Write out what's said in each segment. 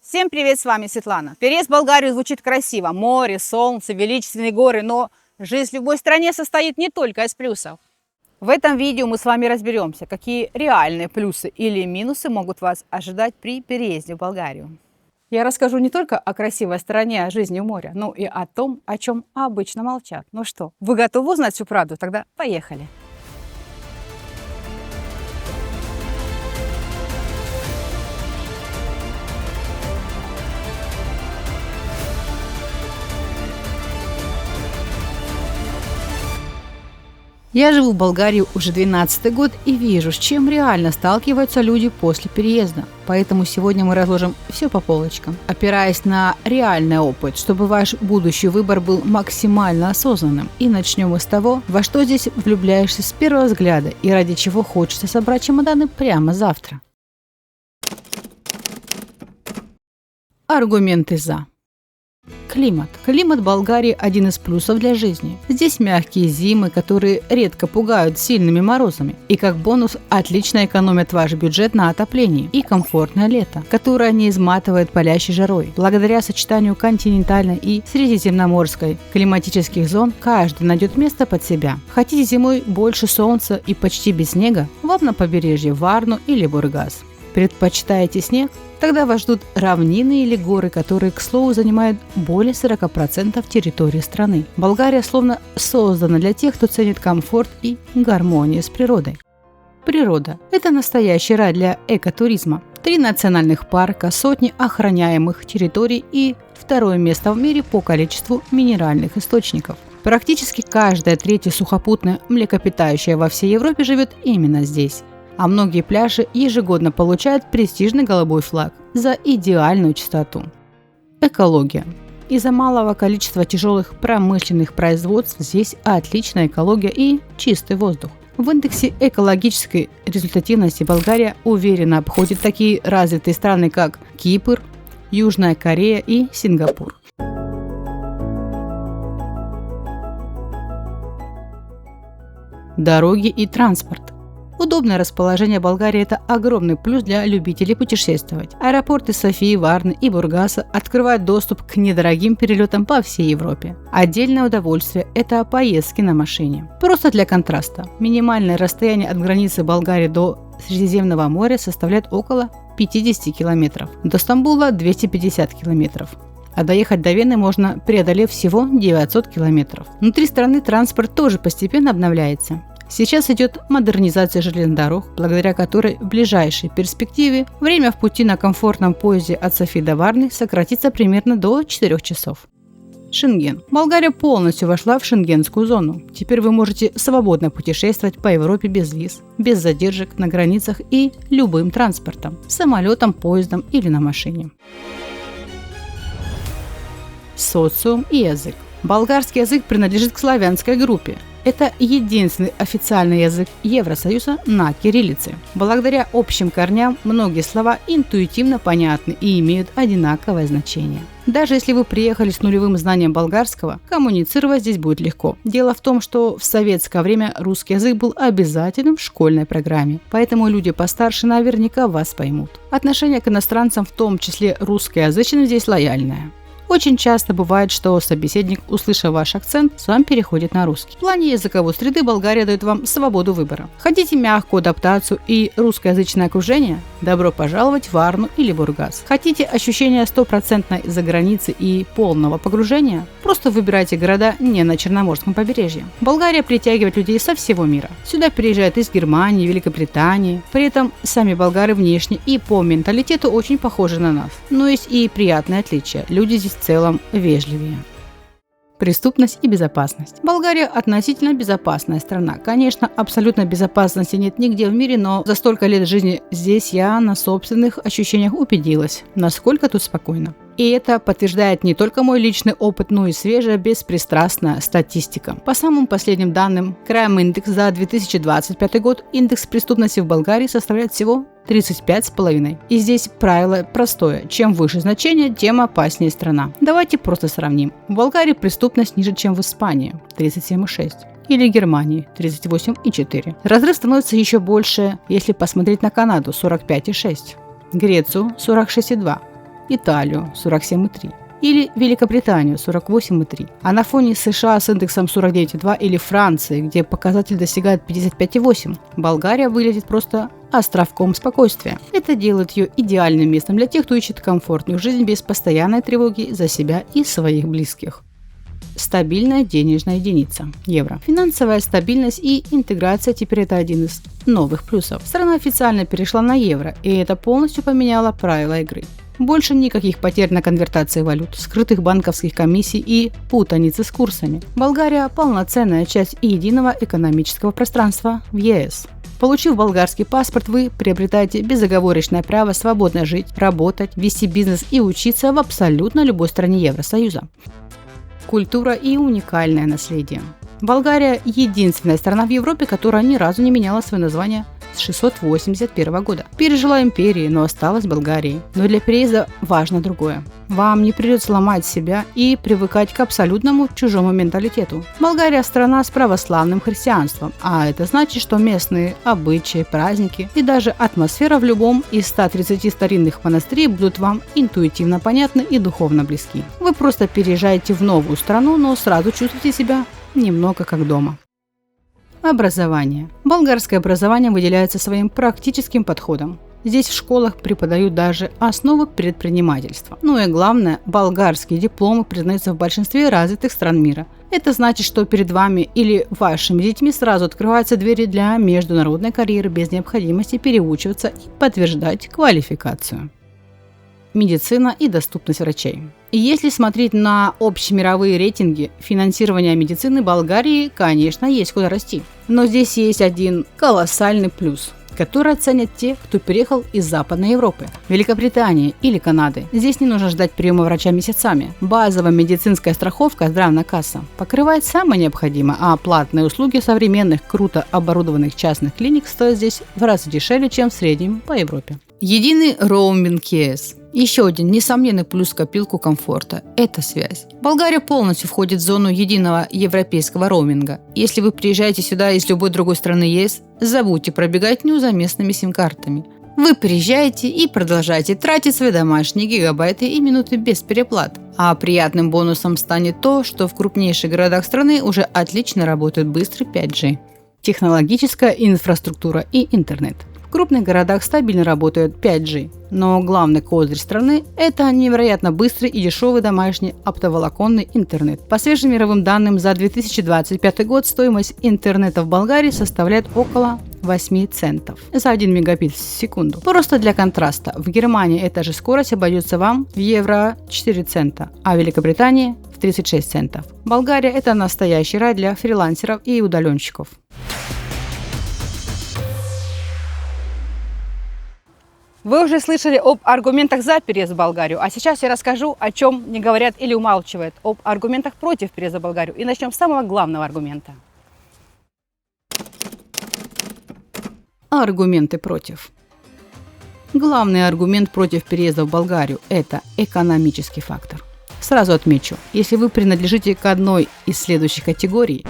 Всем привет, с вами Светлана. Переезд в Болгарию звучит красиво. Море, солнце, величественные горы, но жизнь в любой стране состоит не только из плюсов. В этом видео мы с вами разберемся, какие реальные плюсы или минусы могут вас ожидать при переезде в Болгарию. Я расскажу не только о красивой стороне жизни у моря, но и о том, о чем обычно молчат. Ну что, вы готовы узнать всю правду? Тогда поехали! Я живу в Болгарии уже 12-й год и вижу, с чем реально сталкиваются люди после переезда. Поэтому сегодня мы разложим все по полочкам, опираясь на реальный опыт, чтобы ваш будущий выбор был максимально осознанным. И начнем мы с того, во что здесь влюбляешься с первого взгляда и ради чего хочется собрать чемоданы прямо завтра. Аргументы «за». Климат. Климат Болгарии – один из плюсов для жизни. Здесь мягкие зимы, которые редко пугают сильными морозами. И как бонус отлично экономят ваш бюджет на отоплении. И комфортное лето, которое не изматывает палящей жарой. Благодаря сочетанию континентальной и средиземноморской климатических зон каждый найдет место под себя. Хотите зимой больше солнца и почти без снега? Вам на побережье Варну или Бургас. Предпочитаете снег? Тогда вас ждут равнины или горы, которые, к слову, занимают более 40% территории страны. Болгария словно создана для тех, кто ценит комфорт и гармонию с природой. Природа – это настоящий рай для экотуризма. 3 национальных парка, сотни охраняемых территорий и второе место в мире по количеству минеральных источников. Практически каждая третья сухопутная млекопитающая во всей Европе живет именно здесь. А многие пляжи ежегодно получают престижный голубой флаг за идеальную чистоту. Экология. Из-за малого количества тяжелых промышленных производств здесь отличная экология и чистый воздух. В индексе экологической результативности Болгария уверенно обходит такие развитые страны, как Кипр, Южная Корея и Сингапур. Дороги и транспорт. Удобное расположение Болгарии – это огромный плюс для любителей путешествовать. Аэропорты Софии, Варны и Бургаса открывают доступ к недорогим перелетам по всей Европе. Отдельное удовольствие – это поездки на машине. Просто для контраста. Минимальное расстояние от границы Болгарии до Средиземного моря составляет около 50 километров. До Стамбула – 250 километров. А доехать до Вены можно, преодолев всего 900 километров. Внутри страны транспорт тоже постепенно обновляется. Сейчас идет модернизация железных дорог, благодаря которой в ближайшей перспективе время в пути на комфортном поезде от Софии до Варны сократится примерно до 4 часов. Шенген. Болгария полностью вошла в шенгенскую зону. Теперь вы можете свободно путешествовать по Европе без виз, без задержек на границах и любым транспортом – самолетом, поездом или на машине. Социум и язык. Болгарский язык принадлежит к славянской группе. Это единственный официальный язык Евросоюза на кириллице. Благодаря общим корням многие слова интуитивно понятны и имеют одинаковое значение. Даже если вы приехали с нулевым знанием болгарского, коммуницировать здесь будет легко. Дело в том, что в советское время русский язык был обязательным в школьной программе, поэтому люди постарше наверняка вас поймут. Отношение к иностранцам, в том числе русскоязычным, здесь лояльное. Очень часто бывает, что собеседник, услышав ваш акцент, сам переходит на русский. В плане языковой среды Болгария дает вам свободу выбора. Хотите мягкую адаптацию и русскоязычное окружение? Добро пожаловать в Варну или Бургас. Хотите ощущение стопроцентной заграницы и полного погружения? Просто выбирайте города не на Черноморском побережье. Болгария притягивает людей со всего мира. Сюда приезжают из Германии, Великобритании. При этом сами болгары внешне и по менталитету очень похожи на нас. Но есть и приятные отличия. Люди здесь в целом вежливее. Преступность и безопасность. Болгария относительно безопасная страна. Конечно, абсолютной безопасности нет нигде в мире, но за столько лет жизни здесь я на собственных ощущениях убедилась, насколько тут спокойно. И это подтверждает не только мой личный опыт, но и свежая, беспристрастная статистика. По самым последним данным, Crime Index за 2025 год индекс преступности в Болгарии составляет всего 35,5. И здесь правило простое. Чем выше значение, тем опаснее страна. Давайте просто сравним. В Болгарии преступность ниже, чем в Испании – 37,6. Или Германии 38,4. Разрыв становится еще больше, если посмотреть на Канаду – 45,6. Грецию – 46,2. Италию 47,3 или Великобританию 48,3. А на фоне США с индексом 49,2 или Франции, где показатель достигает 55,8, Болгария выглядит просто островком спокойствия. Это делает ее идеальным местом для тех, кто ищет комфортную жизнь без постоянной тревоги за себя и своих близких. Стабильная денежная единица – евро. Финансовая стабильность и интеграция теперь это один из новых плюсов. Страна официально перешла на евро, и это полностью поменяло правила игры. Больше никаких потерь на конвертации валют, скрытых банковских комиссий и путаницы с курсами. Болгария – полноценная часть единого экономического пространства в ЕС. Получив болгарский паспорт, вы приобретаете безоговорочное право свободно жить, работать, вести бизнес и учиться в абсолютно любой стране Евросоюза. Культура и уникальное наследие. Болгария – единственная страна в Европе, которая ни разу не меняла свое название с 681 года. Пережила империи, но осталась Болгарией. Но для переезда важно другое. Вам не придется ломать себя и привыкать к абсолютному чужому менталитету. Болгария – страна с православным христианством, а это значит, что местные обычаи, праздники и даже атмосфера в любом из 130 старинных монастырей будут вам интуитивно понятны и духовно близки. Вы просто переезжаете в новую страну, но сразу чувствуете себя немного как дома. Образование. Болгарское образование выделяется своим практическим подходом. Здесь в школах преподают даже основы предпринимательства. Ну и главное, болгарские дипломы признаются в большинстве развитых стран мира. Это значит, что перед вами или вашими детьми сразу открываются двери для международной карьеры без необходимости переучиваться и подтверждать квалификацию. Медицина и доступность врачей. Если смотреть на общемировые рейтинги финансирования медицины Болгарии, конечно, есть куда расти. Но здесь есть один колоссальный плюс, который оценят те, кто переехал из Западной Европы, Великобритании или Канады. Здесь не нужно ждать приема врача месяцами. Базовая медицинская страховка «Здравная касса» покрывает самое необходимое, а платные услуги современных, круто оборудованных частных клиник стоят здесь в разы дешевле, чем в среднем по Европе. Единый роуминг ЕС. Еще один несомненный плюс в копилку комфорта – это связь. Болгария полностью входит в зону единого европейского роуминга. Если вы приезжаете сюда из любой другой страны ЕС, забудьте пробегать за местными сим-картами. Вы приезжаете и продолжаете тратить свои домашние гигабайты и минуты без переплат. А приятным бонусом станет то, что в крупнейших городах страны уже отлично работает быстрый 5G. Технологическая инфраструктура и интернет. В крупных городах стабильно работает 5G, но главный козырь страны – это невероятно быстрый и дешевый домашний оптоволоконный интернет. По свежим мировым данным, за 2025 год стоимость интернета в Болгарии составляет около 8 центов за 1 мегабит в секунду. Просто для контраста, в Германии эта же скорость обойдется вам в евро 4 цента, а в Великобритании в 36 центов. Болгария – это настоящий рай для фрилансеров и удаленщиков. Вы уже слышали об аргументах за переезд в Болгарию, а сейчас я расскажу, о чем не говорят или умалчивают, об аргументах против переезда в Болгарию. И начнем с самого главного аргумента. Аргументы против. Главный аргумент против переезда в Болгарию – это экономический фактор. Сразу отмечу, если вы принадлежите к одной из следующих категорий,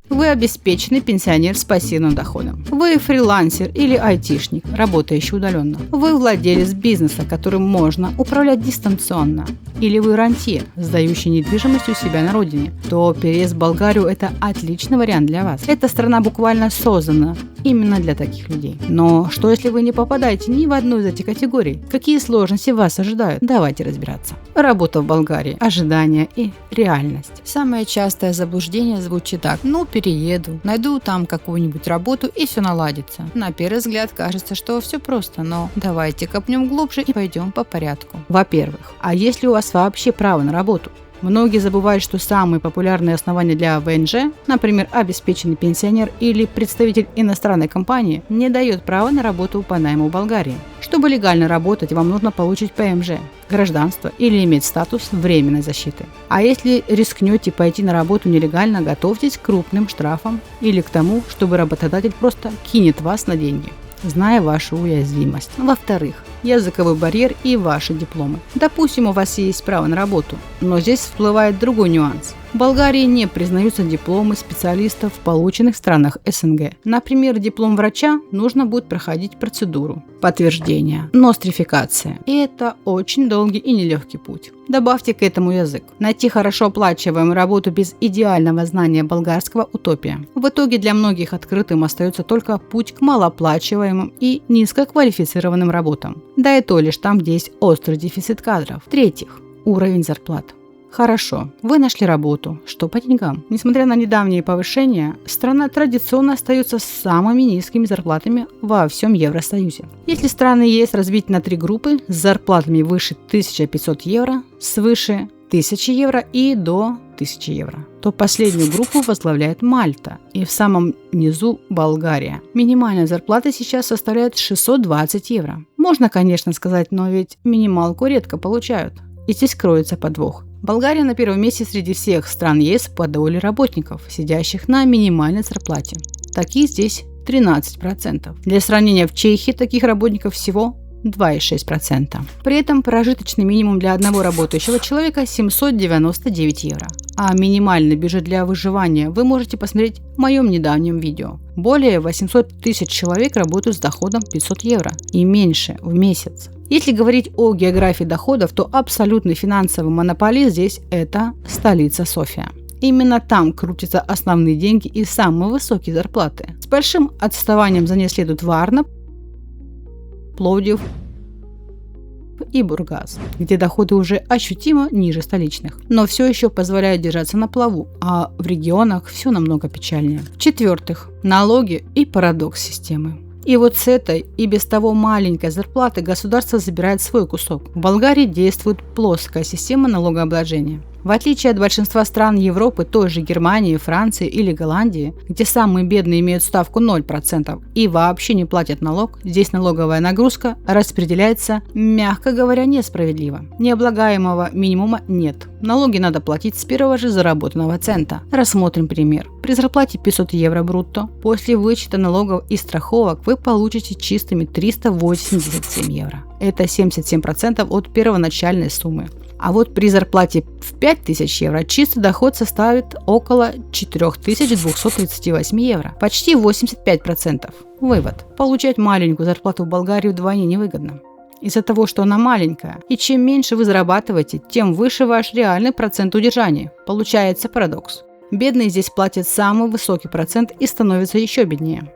вы обеспеченный пенсионер с пассивным доходом. Вы фрилансер или айтишник, работающий удаленно. Вы владелец бизнеса, которым можно управлять дистанционно. Или вы рантье, сдающий недвижимость у себя на родине. То переезд в Болгарию – это отличный вариант для вас. Эта страна буквально создана именно для таких людей. Но что если вы не попадаете ни в одну из этих категорий? Какие сложности вас ожидают? Давайте разбираться. Работа в Болгарии, ожидания и реальность. Самое частое заблуждение звучит так: перееду, найду там какую-нибудь работу и все наладится. На первый взгляд кажется, что все просто, но давайте копнем глубже и пойдем по порядку. Во-первых, а если у вас вообще право на работу? Многие забывают, что самые популярные основания для ВНЖ, например, обеспеченный пенсионер или представитель иностранной компании, не дает права на работу по найму в Болгарии. Чтобы легально работать, вам нужно получить ПМЖ, гражданство или иметь статус временной защиты. А если рискнете пойти на работу нелегально, готовьтесь к крупным штрафам или к тому, чтобы работодатель просто кинет вас на деньги, зная вашу уязвимость. Во-вторых, языковой барьер и ваши дипломы. Допустим, у вас есть право на работу, но здесь всплывает другой нюанс. В Болгарии не признаются дипломы специалистов, полученных в странах СНГ. Например, диплом врача нужно будет проходить процедуру подтверждения, нострификация. И это очень долгий и нелегкий путь. Добавьте к этому язык. Найти хорошо оплачиваемую работу без идеального знания болгарского – утопия. В итоге для многих открытым остается только путь к малооплачиваемым и низкоквалифицированным работам. Да и то лишь там, где есть острый дефицит кадров. В-третьих, уровень зарплат. Хорошо, вы нашли работу. Что по деньгам? Несмотря на недавние повышения, страна традиционно остается с самыми низкими зарплатами во всем Евросоюзе. Если страны ЕС разбить на 3 группы с зарплатами выше 1500 евро, свыше 1000 евро и до 1000 евро, то последнюю группу возглавляет Мальта и в самом низу Болгария. Минимальная зарплата сейчас составляет 620 евро. Можно, конечно, сказать, но ведь минималку редко получают. И здесь кроется подвох. Болгария на первом месте среди всех стран ЕС по доле работников, сидящих на минимальной зарплате. Таких здесь 13%. Для сравнения, в Чехии таких работников всего 2,6%. При этом прожиточный минимум для одного работающего человека 799 евро. А минимальный бюджет для выживания вы можете посмотреть в моем недавнем видео. Более 800 тысяч человек работают с доходом 500 евро и меньше в месяц. Если говорить о географии доходов, то абсолютный финансовый монополист здесь – это столица София. Именно там крутятся основные деньги и самые высокие зарплаты. С большим отставанием за ней следует Варна, Пловдив и Бургас, где доходы уже ощутимо ниже столичных, но все еще позволяют держаться на плаву, а в регионах все намного печальнее. В-четвертых, налоги и парадокс системы. И вот с этой и без того маленькой зарплаты государство забирает свой кусок. В Болгарии действует плоская система налогообложения. В отличие от большинства стран Европы, той же Германии, Франции или Голландии, где самые бедные имеют ставку 0% и вообще не платят налог, здесь налоговая нагрузка распределяется, мягко говоря, несправедливо. Необлагаемого минимума нет. Налоги надо платить с первого же заработанного цента. Рассмотрим пример. При зарплате 500 евро брутто, после вычета налогов и страховок вы получите чистыми 387 евро. Это 77% от первоначальной суммы. А вот при зарплате в 5000 евро чистый доход составит около 4238 евро, почти 85%. Вывод. Получать маленькую зарплату в Болгарии вдвойне невыгодно. Из-за того, что она маленькая, и чем меньше вы зарабатываете, тем выше ваш реальный процент удержания. Получается парадокс. Бедные здесь платят самый высокий процент и становятся еще беднее.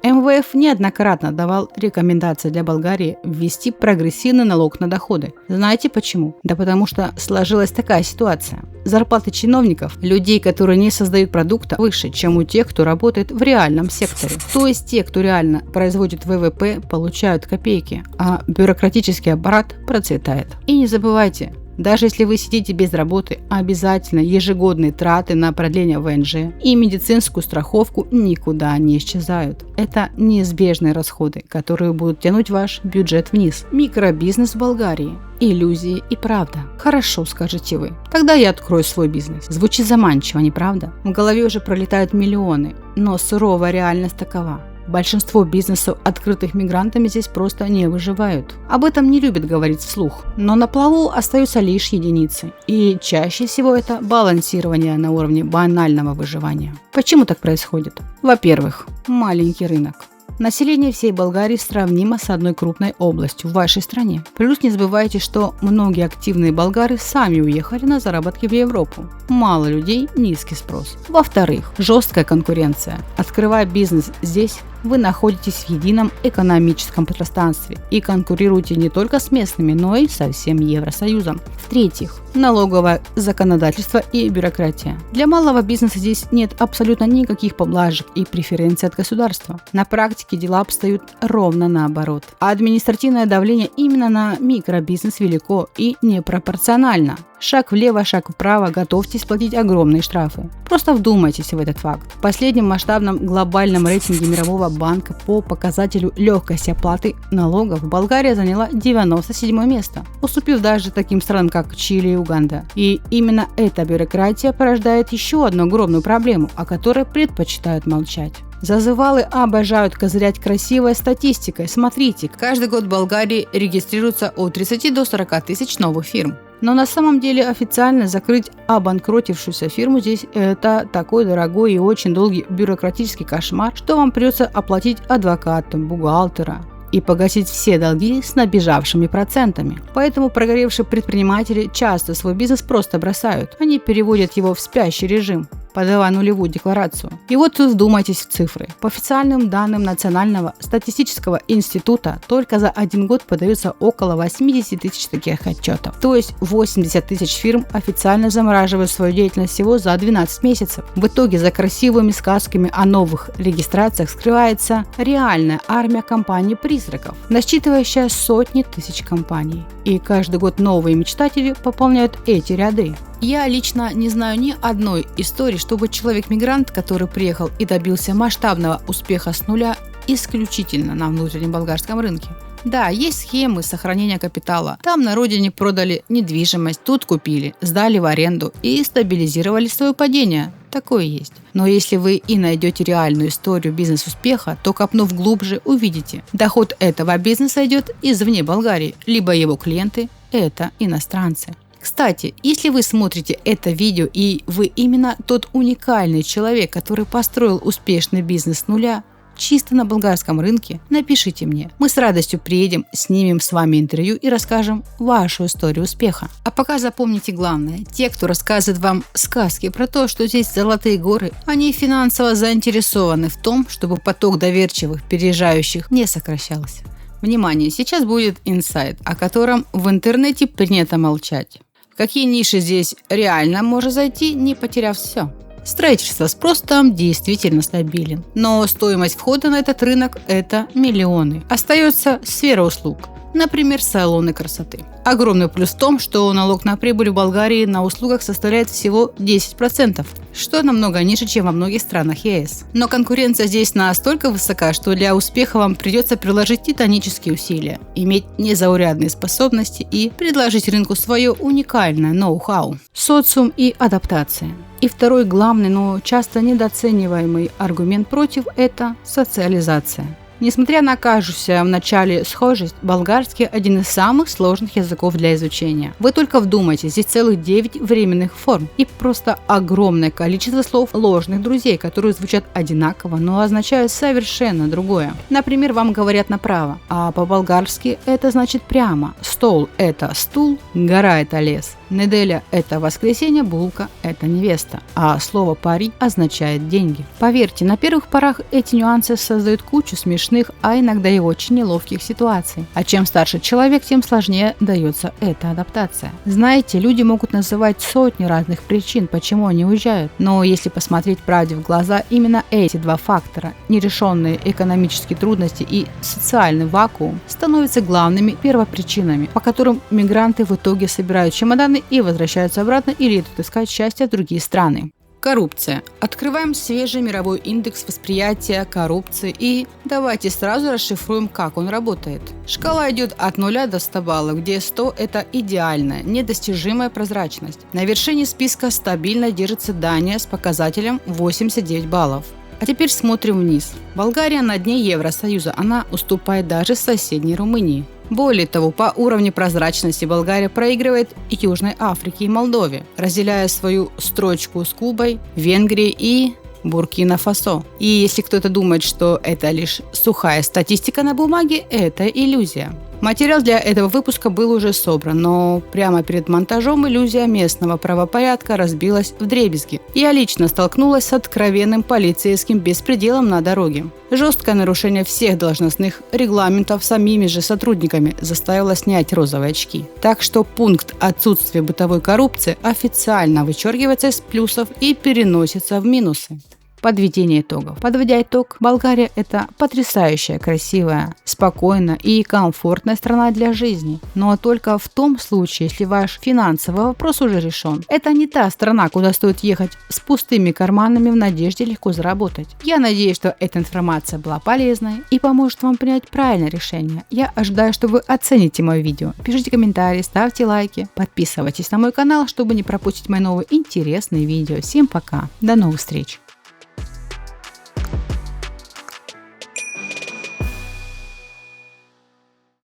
МВФ неоднократно давал рекомендации для Болгарии ввести прогрессивный налог на доходы. Знаете почему? Да потому что сложилась такая ситуация. Зарплаты чиновников, людей, которые не создают продукта, выше, чем у тех, кто работает в реальном секторе. То есть те, кто реально производит ВВП, получают копейки, а бюрократический аппарат процветает. И не забывайте, даже если вы сидите без работы, обязательно ежегодные траты на продление ВНЖ и медицинскую страховку никуда не исчезают. Это неизбежные расходы, которые будут тянуть ваш бюджет вниз. Микробизнес в Болгарии. Иллюзии и правда. Хорошо, скажете вы. Тогда я открою свой бизнес. Звучит заманчиво, не правда? В голове уже пролетают миллионы, но суровая реальность такова. Большинство бизнесов, открытых мигрантами, здесь просто не выживают. Об этом не любят говорить вслух, но на плаву остаются лишь единицы. И чаще всего это балансирование на уровне банального выживания. Почему так происходит? Во-первых, маленький рынок. Население всей Болгарии сравнимо с одной крупной областью в вашей стране. Плюс не забывайте, что многие активные болгары сами уехали на заработки в Европу. Мало людей, низкий спрос. Во-вторых, жесткая конкуренция. Открывая бизнес здесь, вы находитесь в едином экономическом пространстве и конкурируете не только с местными, но и со всем Евросоюзом. В-третьих, налоговое законодательство и бюрократия. Для малого бизнеса здесь нет абсолютно никаких поблажек и преференций от государства. На практике дела обстоят ровно наоборот. А административное давление именно на микробизнес велико и непропорционально. Шаг влево, шаг вправо, готовьтесь платить огромные штрафы. Просто вдумайтесь в этот факт. В последнем масштабном глобальном рейтинге Мирового банка по показателю легкости оплаты налогов Болгария заняла 97 место, уступив даже таким странам, как Чили и Уганда. И именно эта бюрократия порождает еще одну огромную проблему, о которой предпочитают молчать. Зазывалы обожают козырять красивой статистикой. Смотрите, каждый год в Болгарии регистрируется от 30 до 40 тысяч новых фирм. Но на самом деле официально закрыть обанкротившуюся фирму здесь это такой дорогой и очень долгий бюрократический кошмар, что вам придется оплатить адвоката, бухгалтера и погасить все долги с набежавшими процентами. Поэтому прогоревшие предприниматели часто свой бизнес просто бросают. Они переводят его в спящий режим, подавая нулевую декларацию. И вот тут вдумайтесь в цифры. По официальным данным Национального статистического института, только за один год подается около 80 тысяч таких отчетов. То есть 80 тысяч фирм официально замораживают свою деятельность всего за 12 месяцев. В итоге за красивыми сказками о новых регистрациях скрывается реальная армия компаний-призраков, насчитывающая сотни тысяч компаний. И каждый год новые мечтатели пополняют эти ряды. Я лично не знаю ни одной истории, чтобы человек-мигрант, который приехал и добился масштабного успеха с нуля, исключительно на внутреннем болгарском рынке. Да, есть схемы сохранения капитала. Там на родине продали недвижимость, тут купили, сдали в аренду и стабилизировали свое падение. Такое есть. Но если вы и найдете реальную историю бизнес-успеха, то копнув глубже, увидите, доход этого бизнеса идет извне Болгарии, либо его клиенты – это иностранцы. Кстати, если вы смотрите это видео и вы именно тот уникальный человек, который построил успешный бизнес с нуля, чисто на болгарском рынке, напишите мне. Мы с радостью приедем, снимем с вами интервью и расскажем вашу историю успеха. А пока запомните главное. Те, кто рассказывает вам сказки про то, что здесь золотые горы, они финансово заинтересованы в том, чтобы поток доверчивых, переезжающих не сокращался. Внимание, сейчас будет инсайт, о котором в интернете принято молчать. В какие ниши здесь реально можно зайти, не потеряв все? Строительство, спрос там действительно стабилен, но стоимость входа на этот рынок – это миллионы. Остается сфера услуг, например, салоны красоты. Огромный плюс в том, что налог на прибыль в Болгарии на услугах составляет всего 10%, что намного ниже, чем во многих странах ЕС. Но конкуренция здесь настолько высока, что для успеха вам придется приложить титанические усилия, иметь незаурядные способности и предложить рынку свое уникальное ноу-хау. Социум и адаптация. И второй главный, но часто недооцениваемый аргумент против – это социализация. Несмотря на кажущуюся в начале схожесть, болгарский – один из самых сложных языков для изучения. Вы только вдумайтесь, здесь целых 9 временных форм и просто огромное количество слов ложных друзей, которые звучат одинаково, но означают совершенно другое. Например, вам говорят направо, а по-болгарски это значит прямо. Стол – это стул, гора – это лес. Неделя – это воскресенье, булка – это невеста, а слово «пари» означает деньги. Поверьте, на первых порах эти нюансы создают кучу смешных, а иногда и очень неловких ситуаций. А чем старше человек, тем сложнее дается эта адаптация. Знаете, люди могут называть сотни разных причин, почему они уезжают, но если посмотреть правде в глаза, именно эти два фактора – нерешенные экономические трудности и социальный вакуум – становятся главными первопричинами, по которым мигранты в итоге собирают чемоданы и возвращаются обратно или идут искать счастье в другие страны. Коррупция. Открываем свежий мировой индекс восприятия коррупции и давайте сразу расшифруем, как он работает. Шкала идет от 0 до 100 баллов, где 100 – это идеальная, недостижимая прозрачность. На вершине списка стабильно держится Дания с показателем 89 баллов. А теперь смотрим вниз. Болгария на дне Евросоюза, она уступает даже соседней Румынии. Более того, по уровню прозрачности Болгария проигрывает Южной Африке и Молдове, разделяя свою строчку с Кубой, Венгрией и Буркина-Фасо. И если кто-то думает, что это лишь сухая статистика на бумаге, это иллюзия. Материал для этого выпуска был уже собран, но прямо перед монтажом иллюзия местного правопорядка разбилась вдребезги. Я лично столкнулась с откровенным полицейским беспределом на дороге. Жесткое нарушение всех должностных регламентов самими же сотрудниками заставило снять розовые очки. Так что пункт отсутствия бытовой коррупции официально вычеркивается из плюсов и переносится в минусы. Подведение итогов. Подводя итог, Болгария – это потрясающая, красивая, спокойная и комфортная страна для жизни. Но только в том случае, если ваш финансовый вопрос уже решен. Это не та страна, куда стоит ехать с пустыми карманами в надежде легко заработать. Я надеюсь, что эта информация была полезной и поможет вам принять правильное решение. Я ожидаю, что вы оцените мое видео. Пишите комментарии, ставьте лайки, подписывайтесь на мой канал, чтобы не пропустить мои новые интересные видео. Всем пока, до новых встреч!